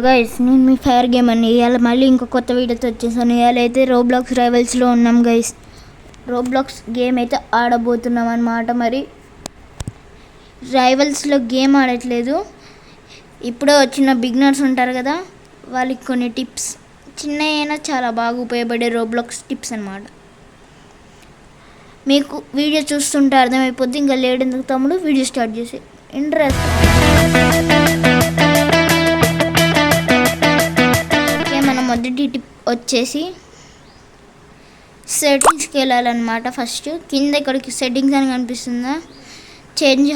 Guys, నేను మీ fire game అని ఇవాళ మళ్ళీ ఇంకో కొత్త వీడియోతో వచ్చేసాను. ఇవాళ అయితే రోబ్లాక్స్ రైవల్స్లో ఉన్నాం గైస్. రోబ్లాక్స్ గేమ్ అయితే ఆడబోతున్నాం అన్నమాట. మరి రైవల్స్లో గేమ్ ఆడట్లేదు. ఇప్పుడే వచ్చిన బిగినర్స్ ఉంటారు కదా, వాళ్ళకి కొన్ని టిప్స్ చిన్న అయినా చాలా బాగా ఉపయోగపడే రోబ్లాక్స్ టిప్స్ అన్నమాట. మీకు వీడియో చూస్తుంటే అర్థమైపోద్ది. ఇంకా లేడెందుకు తమ్ముడు, వీడియో స్టార్ట్ చేసి ఇంట్రెస్ట్. మొదటి టిప్ వచ్చేసి సెట్టింగ్స్కి వెళ్ళాలన్నమాట. ఫస్ట్ కింద ఇక్కడికి సెట్టింగ్స్ అని కనిపిస్తుందా, change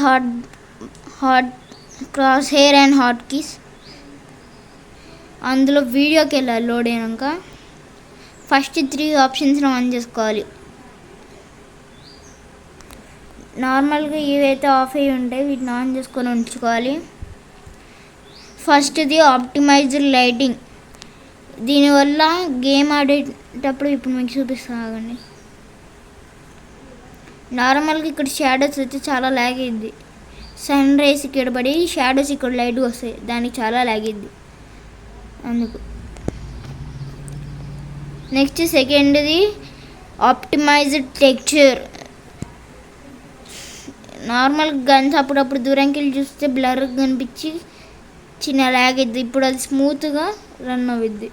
hot cross hair and hot keys, అందులో వీడియోకి వెళ్ళాలి. లోడ్ అయినాక ఫస్ట్ 3 ఆప్షన్స్ ఆన్ చేసుకోవాలి. నార్మల్గా ఇవైతే ఆఫ్ అయ్యి ఉంటాయి, వీటిని ఆన్ చేసుకొని ఉంచుకోవాలి. ఫస్ట్ది ఆప్టిమైజ్డ్ లైటింగ్. దీనివల్ల గేమ్ ఆడేటప్పుడు ఇప్పుడు మీకు చూపిస్తాను. నార్మల్గా ఇక్కడ షాడోస్ అయితే చాలా లాగ్ అయ్యిద్ది. సన్ రైస్ ఇక్కడ పడి షాడోస్ ఇక్కడ లైట్గా వస్తాయి, దానికి చాలా లాగ్ అయ్యిద్ది అందుకు. నెక్స్ట్ సెకండ్ది ఆప్టిమైజ్డ్ టెక్స్చర్. నార్మల్ గన్స్ అప్పుడప్పుడు దూరంకి వెళ్ళి చూస్తే బ్లర్గా కనిపించి చిన్న లాగ్ అయ్యిద్ది. ఇప్పుడు అది స్మూత్గా రన్ అవుద్ది.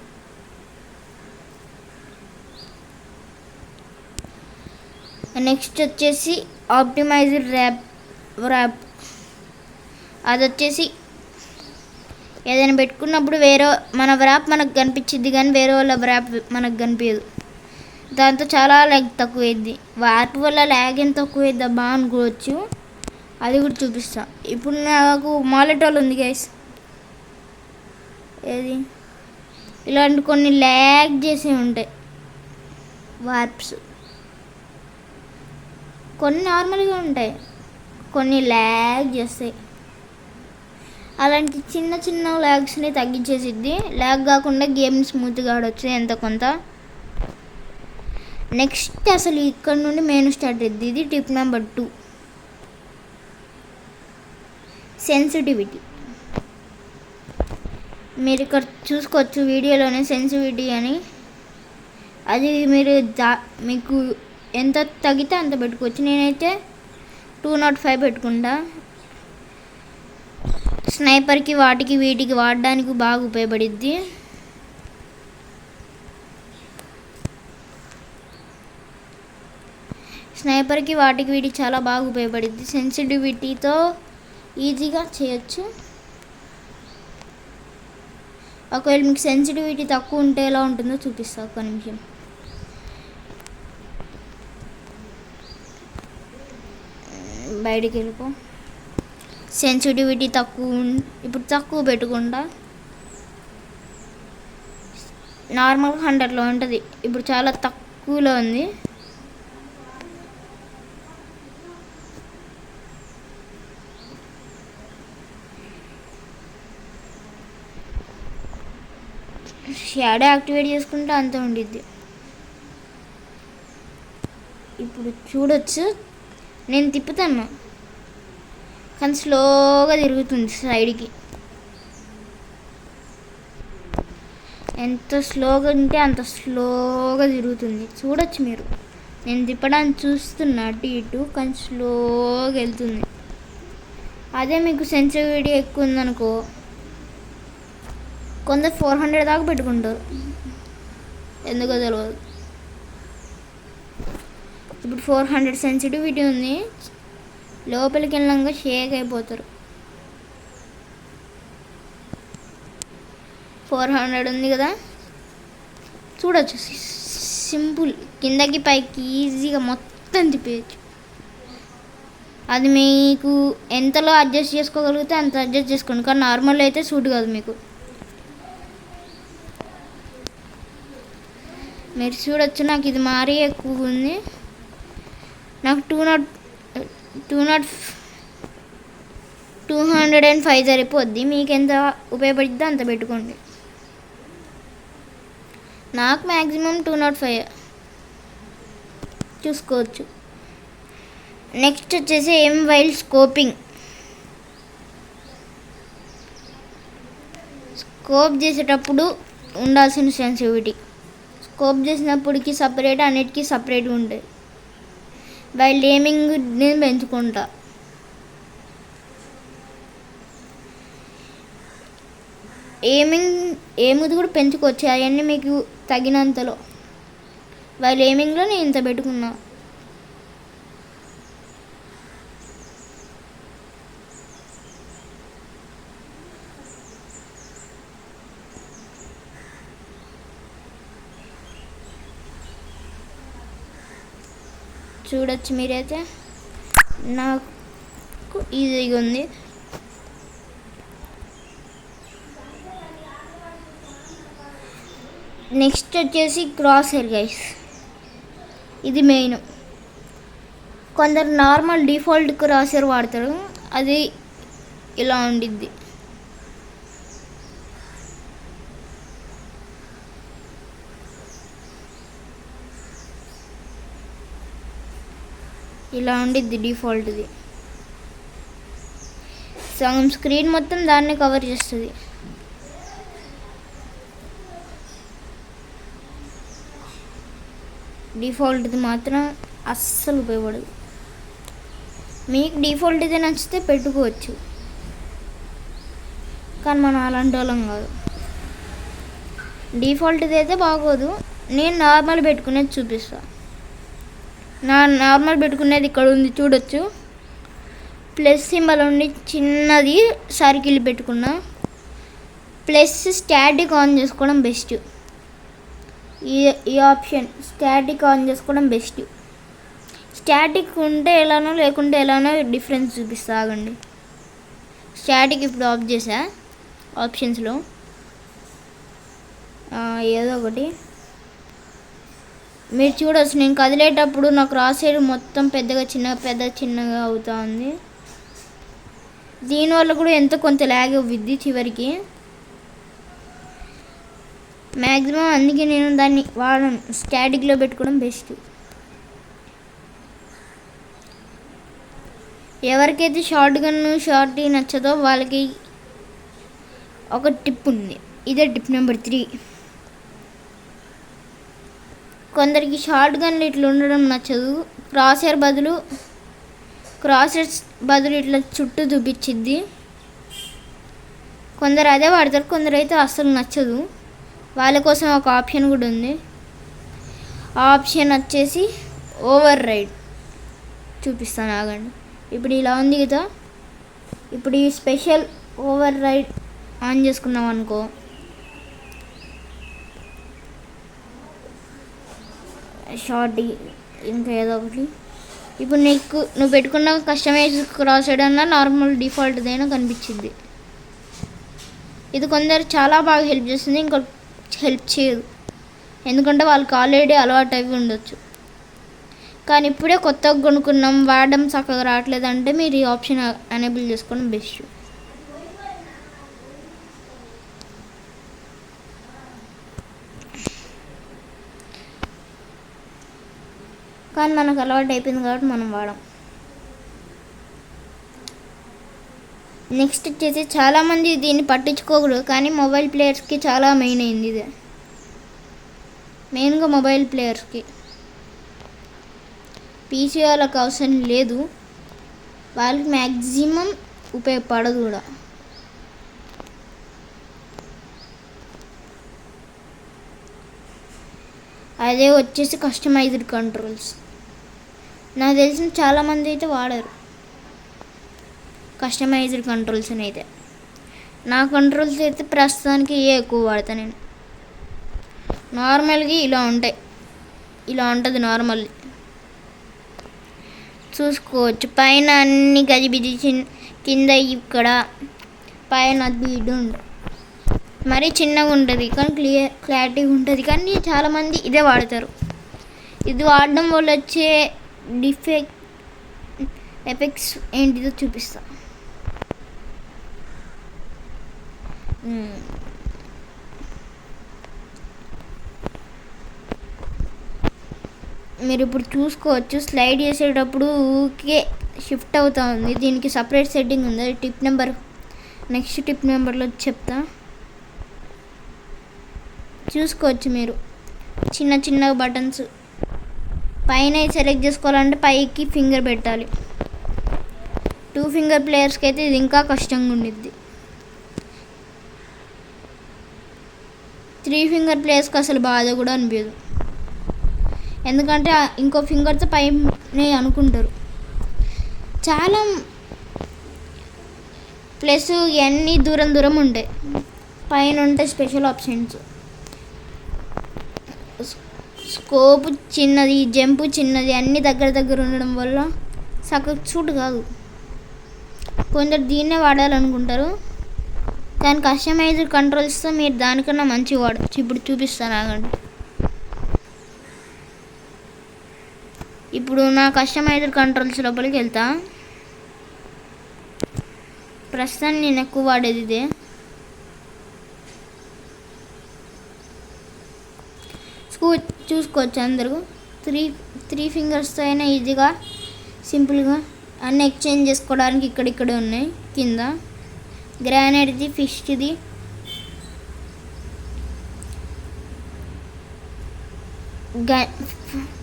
నెక్స్ట్ వచ్చేసి ఆప్టిమైజ్డ్ ర్యాప్. అది వచ్చేసి ఏదైనా పెట్టుకున్నప్పుడు మన ర్యాప్ మనకు కనిపించింది, కానీ వేరే వాళ్ళ ర్యాప్ మనకు కనిపించదు. దాంతో చాలా ల్యాగ్ తక్కువైద్ది. వాటి వల్ల ల్యాగ్ ఎంత తక్కువైద్దా బాగా అనుకోవచ్చు. అది కూడా చూపిస్తా. ఇప్పుడు నాకు మాలిటోల్ ఉంది గైస్, ఏది ఇలాంటి కొన్ని ల్యాగ్ చేసి ఉంటాయి వార్ప్స్. కొన్ని నార్మల్గా ఉంటాయి, కొన్ని ల్యాగ్ చేస్తాయి. అలాంటి చిన్న చిన్న ల్యాగ్స్ని తగ్గించేసిద్ది. ల్యాగ్ కాకుండా గేమ్ స్మూత్గా ఆడవచ్చు ఎంత కొంత. నెక్స్ట్ అసలు ఇక్కడ నుండి మెయిన్ స్టార్ట్ అయ్యింది. ఇది టిప్ నెంబర్ 2, సెన్సిటివిటీ. మీరు ఇక్కడ చూసుకోవచ్చు వీడియోలోనే సెన్సిటివిటీ అని. అది మీరు మీకు ఎంత తగ్గితే అంత పెట్టుకోవచ్చు. నేనైతే 205 పెట్టుకుంటా. స్నైపర్కి వాటికి వీటికి వాడడానికి బాగా ఉపయోగపడిద్ది. స్నైపర్కి వాటికి వీటికి చాలా బాగా ఉపయోగపడిద్ది. సెన్సిటివిటీతో ఈజీగా చేయొచ్చు. ఒకవేళ మీకు సెన్సిటివిటీ తక్కువ ఉంటే ఎలా ఉంటుందో చూపిస్తా, ఒక్క నిమిషం. బయటికి వెళ్ళిపో. సెన్సిటివిటీ ఇప్పుడు తక్కువ పెట్టుకుంటా. నార్మల్గా 100లో ఉంటుంది, ఇప్పుడు చాలా తక్కువలో ఉంది. షాడో యాక్టివేట్ చేసుకుంటే అంత ఉండిద్ది. ఇప్పుడు చూడొచ్చు, నేను తిప్పుతాను కానీ స్లోగా తిరుగుతుంది సైడ్కి. ఎంత స్లోగా ఉంటే అంత స్లోగా తిరుగుతుంది, చూడొచ్చు మీరు. నేను తిప్పడానికి చూస్తున్నా అటు ఇటు, కానీ స్లోగా వెళ్తుంది. అదే మీకు సెన్సిటివిటీ ఎక్కువ ఉందనుకో, కొందరు 400 దాకా పెట్టుకుంటారు, ఎందుకో తెలియదు. ఇప్పుడు 400 సెన్సిటివిటీ ఉంది, లోపలికి వెళ్ళాక షేక్ అయిపోతారు. 400 ఉంది కదా, చూడొచ్చు. సింపుల్, కిందకి పైకి ఈజీగా మొత్తం తిప్పేయచ్చు. అది మీకు ఎంతలో అడ్జస్ట్ చేసుకోగలిగితే అంత అడ్జస్ట్ చేసుకోండి, కానీ నార్మల్ అయితే సూట్ కాదు మీకు. మీరు చూడొచ్చు, నాకు ఇది మరీ ఎక్కువ ఉంది. నాకు 205 సరిపోద్ది. మీకు ఎంత ఉపయోగపడిద్దో అంత పెట్టుకోండి. నాకు మ్యాక్సిమం 205 చూసుకోవచ్చు. నెక్స్ట్ వచ్చేసి వైల్ స్కోపింగ్. స్కోప్ చేసేటప్పుడు ఉండాల్సిన సెన్సిటివిటీ, స్కోప్ చేసినప్పటికి సపరేట్, అన్నిటికీ సపరేట్గా ఉంటుంది. వైల్ ఎయిమింగ్ నేను పెంచుకుంటా. ఎయిమింగ్ కూడా పెంచుకోవచ్చు, అవన్నీ మీకు తగినంతలో. వైల్ ఎయిమింగ్లో నేను ఇంత పెట్టుకున్నా. చూడొచ్చు మీరైతే, నాకు ఈజీగా ఉంది. నెక్స్ట్ వచ్చేసి క్రాస్ హెయిర్ గైస్, ఇది మెయిన్. కొందరు నార్మల్ డిఫాల్ట్ క్రాస్ హెయిర్ వాడతారు, అది ఇలా ఉండిద్ది. ఇలా ఉండిద్ది డిఫాల్ట్ది. సగం స్క్రీన్ మొత్తం దాన్ని కవర్ చేస్తుంది. డిఫాల్ట్ది మాత్రం అస్సలు ఉపయోగపడదు. మీకు డిఫాల్ట్ది నచ్చితే పెట్టుకోవచ్చు, కానీ మనం అలాంటి వాళ్ళం కాదు. డిఫాల్ట్ది అయితే బాగోదు. నేను నార్మల్ పెట్టుకునేది చూపిస్తాను. నార్మల్ పెట్టుకునేది ఇక్కడ ఉంది చూడొచ్చు. ప్లస్ సింబల్ ఉండి చిన్నది సర్కిల్ పెట్టుకున్నా. ప్లస్ స్టాటిక్ ఆన్ చేసుకోవడం బెస్ట్. ఈ ఆప్షన్ స్టాటిక్ ఆన్ చేసుకోవడం బెస్ట్. స్టాటిక్ ఉంటే ఎలానో లేకుంటే ఎలానో డిఫరెన్స్ చూపిస్తా. ఆగండి, స్టాటిక్ ఇప్పుడు ఆఫ్ చేసా ఆప్షన్స్లో, ఏదో ఒకటి. మీరు చూడవచ్చు, నేను కదిలేటప్పుడు నా క్రాస్ హెయిర్ మొత్తం చిన్నగా అవుతా ఉంది. దీనివల్ల కూడా కొంత ల్యాగ్ అవ్విద్ది చివరికి. మ్యాక్సిమం అందుకే నేను దాన్ని వాడను, స్టాటిక్లో పెట్టుకోవడం బెస్ట్. ఎవరికైతే షార్ట్ నచ్చదో వాళ్ళకి ఒక టిప్ ఉంది. ఇదే టిప్ నెంబర్ 3. కొందరికి షార్ట్ గన్లు ఇట్లా ఉండడం నచ్చదు. క్రాస్ హెయిర్ బదులు ఇట్లా చుట్టూ చూపించిద్ది. కొందరు అదే వాడతారు, కొందరు అయితే అస్సలు నచ్చదు. వాళ్ళ కోసం ఒక ఆప్షన్ కూడా ఉంది. ఆ ఆప్షన్ వచ్చేసి ఓవర్ రైడ్. చూపిస్తాను ఆగండి. ఇప్పుడు ఇలా ఉంది కదా, ఇప్పుడు ఈ స్పెషల్ ఓవర్ రైడ్ ఆన్ చేసుకున్నాం అనుకో, షార్ట్ ఇంకా ఏదో ఒకటి. ఇప్పుడు నువ్వు పెట్టుకున్న కస్టమైజ్ క్రాస్ హెయిర్ అన్నా నార్మల్ డిఫాల్ట్దైనా కనిపించింది. ఇది కొందరు చాలా బాగా హెల్ప్ చేస్తుంది, ఇంకో హెల్ప్ చేయదు. ఎందుకంటే వాళ్ళకి ఆల్రెడీ అలవాటు అవి ఉండొచ్చు. కానీ ఇప్పుడే కొత్తగా కొనుక్కున్నాం, వాడడం చక్కగా రావట్లేదంటే మీరు ఈ ఆప్షన్ ఎనేబుల్ చేసుకోవడం బెస్ట్. కానీ మనకు అలవాటు అయిపోయింది కాబట్టి మనం వాడం. నెక్స్ట్ వచ్చేసి చాలామంది దీన్ని పట్టించుకోకూడదు, కానీ మొబైల్ ప్లేయర్స్కి చాలా మెయిన్ అయింది ఇది. మెయిన్గా మొబైల్ ప్లేయర్స్కి. పీసీ వాళ్ళకి అవసరం లేదు, వాళ్ళకి మ్యాక్సిమం ఉపయోగపడదు కూడా. అదే వచ్చేసి కస్టమైజ్డ్ కంట్రోల్స్. నాకు తెలిసిన చాలామంది అయితే వాడరు కస్టమైజ్డ్ కంట్రోల్స్ అని. అయితే నా కంట్రోల్స్ అయితే ప్రస్తుతానికి ఎక్కువ వాడతాను నేను. నార్మల్గా ఇలా ఉంటుంది నార్మల్. చూసుకోవచ్చు పైన అన్ని గజిబిజి, కింద ఇక్కడ పైన బీడ్ ఉంటుంది, మరీ చిన్నగా ఉంటుంది కానీ క్లారిటీగా ఉంటుంది. కానీ చాలామంది ఇదే వాడతారు. ఇది వాడడం వల్ల వచ్చే ఎఫెక్ట్స్ ఏంటిదో చూపిస్తా. మీరు ఇప్పుడు చూసుకోవచ్చు, స్లైడ్ చేసేటప్పుడు ఊరికే షిఫ్ట్ అవుతూ ఉంది. దీనికి సపరేట్ సెట్టింగ్ ఉంది. అది నెక్స్ట్ టిప్ నెంబర్లో చెప్తా. చూసుకోవచ్చు మీరు. చిన్న చిన్న బటన్స్ పైన సెలెక్ట్ చేసుకోవాలంటే పైకి ఫింగర్ పెట్టాలి. 2 ఫింగర్ ప్లేయర్స్కి అయితే ఇది ఇంకా కష్టంగా ఉండిద్ది. 3 ఫింగర్ ప్లేయర్స్కి అసలు బాధ కూడా అనిపించదు, ఎందుకంటే ఇంకో ఫింగర్తో పైనే అనుకుంటారు. చాలా ప్లస్ ఇవన్నీ దూరం దూరం ఉంటాయి. పైన ఉంటాయి స్పెషల్ ఆప్షన్స్. స్కోప్ చిన్నది, జంప్ చిన్నది, అన్నీ దగ్గర దగ్గర ఉండడం వల్ల సూట్ కాదు. కొందరు దీన్నే వాడాలనుకుంటారు, కానీ కస్టమైజ్డ్ కంట్రోల్స్తో మీరు దానికన్నా మంచిగా వాడచ్చు. ఇప్పుడు చూపిస్తాను ఆగండి. ఇప్పుడు నా కస్టమైజ్డ్ కంట్రోల్స్ లోపలికి వెళ్తా. ప్రస్తుతానికి నేను ఎక్కువ వాడేది ఇదే. చూసుకోవచ్చు అందరూ. త్రీ ఫింగర్స్తో అయినా ఈజీగా సింపుల్గా అన్నీ ఎక్స్చేంజ్ చేసుకోవడానికి ఇక్కడిక్కడే ఉన్నాయి. కింద గ్రానైట్ది, ఫిష్ది,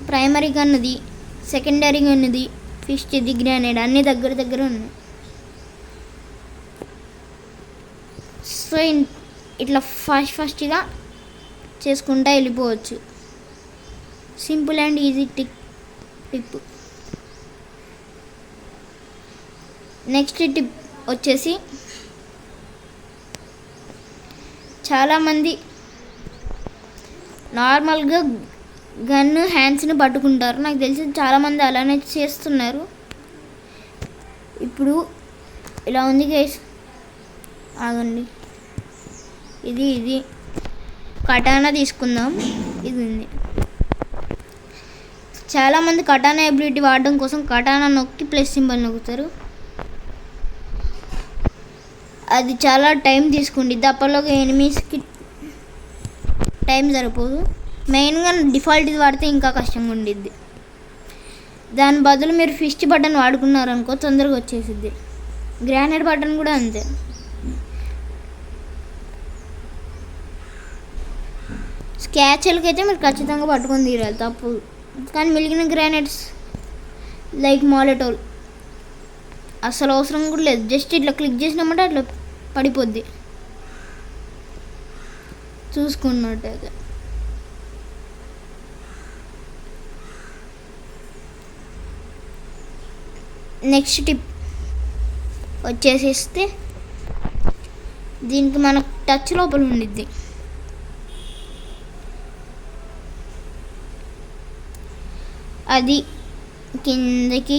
ప్రైమరీ గన్ది, సెకండరీ గన్ది, ఫిష్ది, గ్రానైట్ అన్నీ దగ్గర దగ్గర ఉన్నాయి. సో ఇట్లా ఫాస్ట్గా చేసుకుంటా వెళ్ళిపోవచ్చు. Simple and easy tip. Next tip వచ్చేసి, చాలామంది నార్మల్గా గన్ హ్యాండ్స్ని పట్టుకుంటారు. నాకు తెలిసి చాలామంది అలానే చేస్తున్నారు. ఇప్పుడు ఇలా ఉంది గైస్, ఆగండి. ఇది కటానా తీసుకుందాం. ఇది ఉంది. చాలామంది కటానా ఎబిలిటీ వాడడం కోసం కటానా నొక్కి ప్లస్ సింబల్ నొక్కుతారు. అది చాలా టైం తీసుకుంటుంది. అప్పటిలోకి ఎనిమీస్కి టైం సరిపోదు. మెయిన్గా డిఫాల్ట్ ఇది వాడితే ఇంకా కష్టంగా ఉండిద్ది. దాని బదులు మీరు ఫిస్ట్ బటన్ వాడుకున్నారనుకో తొందరగా వచ్చేసిద్ది. గ్రానైట్ బటన్ కూడా అంతే. స్కాచ్లకి అయితే మీరు ఖచ్చితంగా పట్టుకొని తీరాలి, తప్పు. కానీ మిగిలిన గ్రానైట్స్ లైక్ మాలెటోల్ అసలు అవసరం కూడా లేదు. జస్ట్ ఇట్లా క్లిక్ చేసినామంటే అట్లా పడిపోద్ది చూసుకున్నట్టయితే. నెక్స్ట్ టిప్ వచ్చేసేస్తే, దీనికి మనకు టచ్ లోపల ఉండిద్ది. అది కిందకి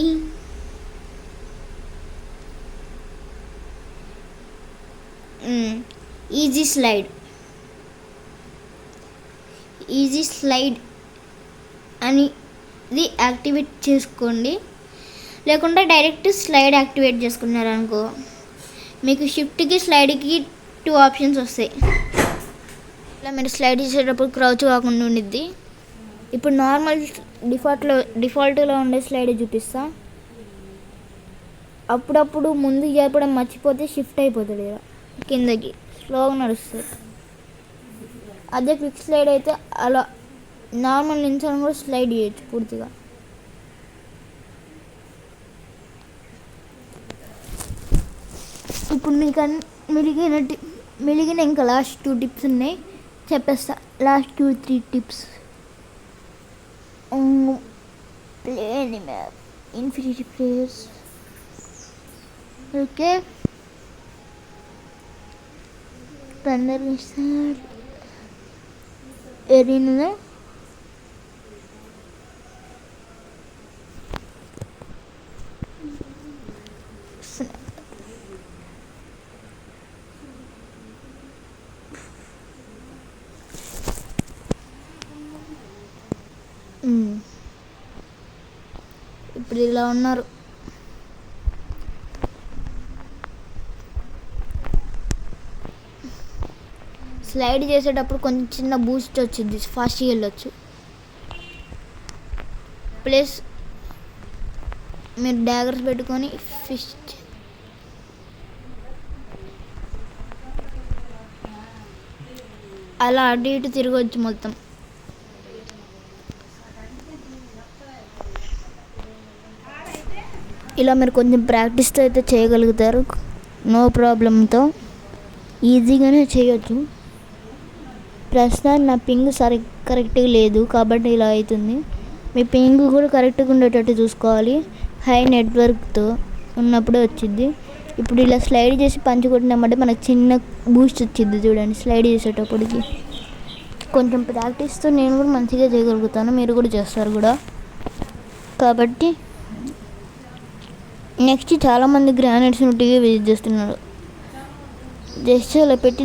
ఈజీ స్లైడ్ అని ఇది యాక్టివేట్ చేసుకోండి. లేకుంటే డైరెక్ట్ స్లైడ్ యాక్టివేట్ చేసుకున్నారనుకో మీకు షిఫ్ట్కి స్లైడ్కి 2 ఆప్షన్స్ వస్తాయి. ఇలా మీరు స్లైడ్ చేసేటప్పుడు క్రౌచ్ కాకుండా ఉండిద్ది. ఇప్పుడు నార్మల్ డిఫాల్ట్లో ఉండే స్లైడ్ చూపిస్తా. అప్పుడప్పుడు ముందుకు జరపడం మర్చిపోతే షిఫ్ట్ అయిపోతుంది ఇలా కిందకి, స్లోగా నడుస్తుంది. అదే క్విక్ స్లైడ్ అయితే అలా నార్మల్ నించని కూడా స్లైడ్ చేయొచ్చు పూర్తిగా. ఇప్పుడు మీకు మిగిలిన ఇంకా లాస్ట్ 2 టిప్స్ ఉన్నాయి, చెప్పేస్తా. Last 2-3 tips. Play any map, infinity players. Okay. Thunder Wizard. Arena. ఇప్పుడు ఇలా ఉన్నారు. స్లైడ్ చేసేటప్పుడు కొంచెం చిన్న బూస్ట్ వచ్చింది, ఫాస్ట్గా వెళ్ళొచ్చు. ప్లస్ మీరు డాగర్స్ పెట్టుకొని ఫిష్ అలా అటు ఇటు తిరగవచ్చు మొత్తం. ఇలా మీరు కొంచెం ప్రాక్టీస్తో అయితే చేయగలుగుతారు, నో ప్రాబ్లంతో ఈజీగానే చేయొచ్చు. ప్రస్తుతానికి నా పింగ్ కరెక్ట్గా లేదు కాబట్టి ఇలా అవుతుంది. మీ పింగ్ కూడా కరెక్ట్గా ఉండేటట్టు చూసుకోవాలి. హై నెట్వర్క్తో ఉన్నప్పుడే వచ్చింది. ఇప్పుడు ఇలా స్లైడ్ చేసి పంచి కొట్టినామంటే మనకు చిన్న బూస్ట్ వచ్చింది చూడండి స్లైడ్ చేసేటప్పటికి. కొంచెం ప్రాక్టీస్తో నేను కూడా మంచిగా చేయగలుగుతాను, మీరు కూడా చేస్తారు కూడా. కాబట్టి నెక్స్ట్ చాలామంది గ్రానైట్స్ ఉట్టిగా విజిట్ చేస్తున్నారు. జస్ట్ అలా పెట్టి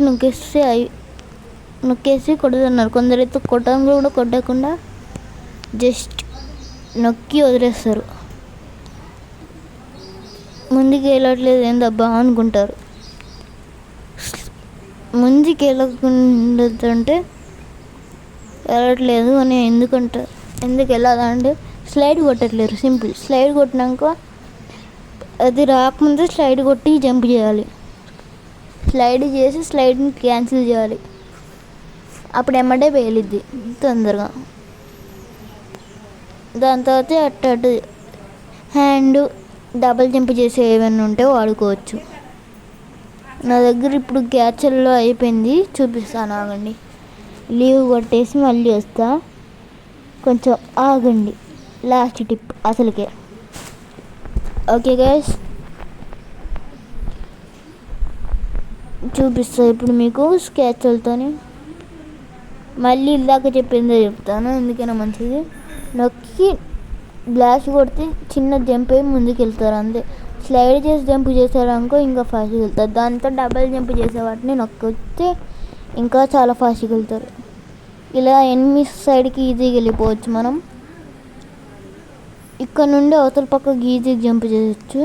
నొక్కేసి కొడుతున్నారు. కొందరైతే కొట్టడం కూడా కొట్టకుండా జస్ట్ నొక్కి వదిలేస్తారు. ముందుకు వెళ్ళట్లేదు ఏందబ్బా అనుకుంటారు. ముందుకు వెళ్ళకుంటే వెళ్ళట్లేదు అని ఎందుకు వెళ్ళాలంటే స్లైడ్ కొట్టట్లేరు. సింపుల్ స్లైడ్ కొట్టినాక అది రాకముందే స్లైడ్ కొట్టి జంప్ చేయాలి. స్లైడ్ చేసి స్లైడ్ని క్యాన్సిల్ చేయాలి. అప్పుడు ఎమ్మటే పేలిద్ది తొందరగా. దాని తర్వాత అటు హ్యాండ్ డబల్ జంప్ చేసే ఏమైనా ఉంటే వాడుకోవచ్చు. నా దగ్గర ఇప్పుడు క్యాచర్లో అయిపోయింది, చూపిస్తాను ఆగండి. లీవ్ కొట్టేసి మళ్ళీ వస్తా, కొంచెం ఆగండి. లాస్ట్ టిప్ అసలుకే. ఓకే గైస్, చూపిస్తా ఇప్పుడు మీకు స్కెచ్లతోని. మళ్ళీ ఇందాక చెప్పిందో చెప్తాను, ఎందుకైనా మంచిది. నొక్కి గ్లాస్ కొడితే చిన్న జంప్ అయ్యి ముందుకు వెళ్తారు అంతే. స్లైడ్ చేసి జంప్ చేశారనుకో ఇంకా ఫాస్ట్గా వెళ్తారు. దాంతో డబల్ జంప్ చేసే వాటిని నొక్కొస్తే ఇంకా చాలా ఫాస్ట్గా వెళ్తారు. ఇలా ఎనిమి సైడ్కి ఈజీగా వెళ్ళిపోవచ్చు మనం. ఇక్కడ నుండి అవతల పక్కకి ఈజీగా జంప్ చేయొచ్చు.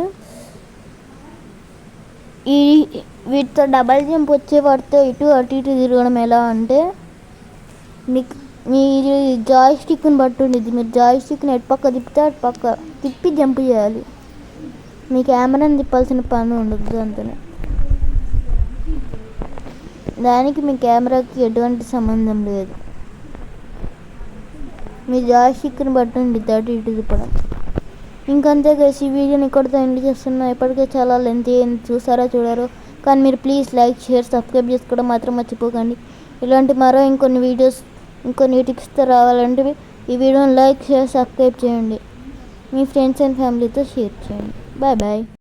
వీటితో డబల్ జంప్ వచ్చే వాటితో అటు ఇటు తిరగడం ఎలా అంటే మీరు జాయ్ స్టిక్ని బట్టి ఉండిద్ది. మీరు జాయ్ స్టిక్ని ఎటు పక్క తిప్పితే అటు పక్క తిప్పి జంప్ చేయాలి. మీ కెమెరాని తిప్పాల్సిన పని ఉండదు అంతనే. దానికి మీ కెమెరాకి ఎటువంటి సంబంధం లేదు. మీ జాయ్ స్టిక్ని బట్టి ఉండిద్ది అటు ఇటు తిప్పడం. ఇంకంతే కలిసి ఈ వీడియోని ఇక్కడితో ఎండ్ చేస్తున్నా. ఇప్పటికే చాలా లెంత్ అయింది, చూసారా చూడారో. కానీ మీరు ప్లీజ్ లైక్ షేర్ సబ్స్క్రైబ్ చేసుకోవడం మాత్రం మర్చిపోకండి. ఇలాంటి మరో ఇంకొన్ని టిప్స్తో రావాలంటే ఈ వీడియోని లైక్ షేర్ సబ్స్క్రైబ్ చేయండి. మీ ఫ్రెండ్స్ అండ్ ఫ్యామిలీతో షేర్ చేయండి. Bye bye.